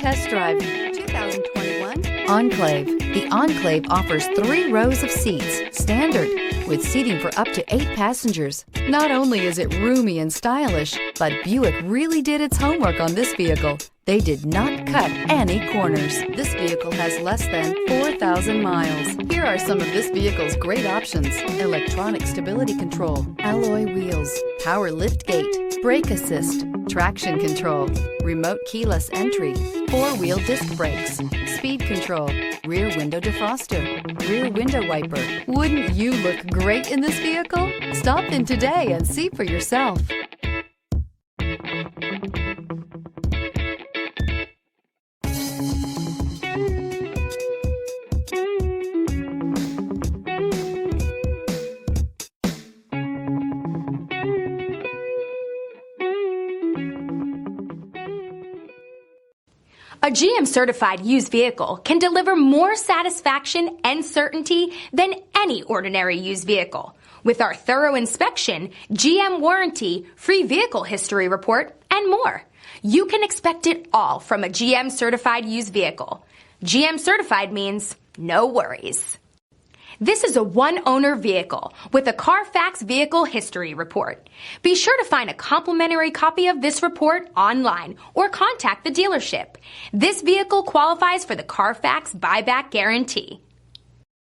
test drive 2021 Enclave. The Enclave offers 3 rows of seats, standard, with seating for up to 8 passengers. Not only is it roomy and stylish, but Buick really did its homework on this vehicle. They did not cut any corners. This vehicle has less than 4,000 miles. Here are some of this vehicle's great options: electronic stability control, alloy wheels, power lift gate, brake assist, traction control, remote keyless entry, 4-wheel disc brakes, speed control, rear window defroster, rear window wiper. Wouldn't you look great in this vehicle? Stop in today and see for yourself. A GM-certified used vehicle can deliver more satisfaction and certainty than any ordinary used vehicle. With our thorough inspection, GM warranty, free vehicle history report, and more. You can expect it all from a GM-certified used vehicle. GM-certified means no worries. This is a one-owner vehicle with a Carfax Vehicle History Report. Be sure to find a complimentary copy of this report online or contact the dealership. This vehicle qualifies for the Carfax Buyback Guarantee.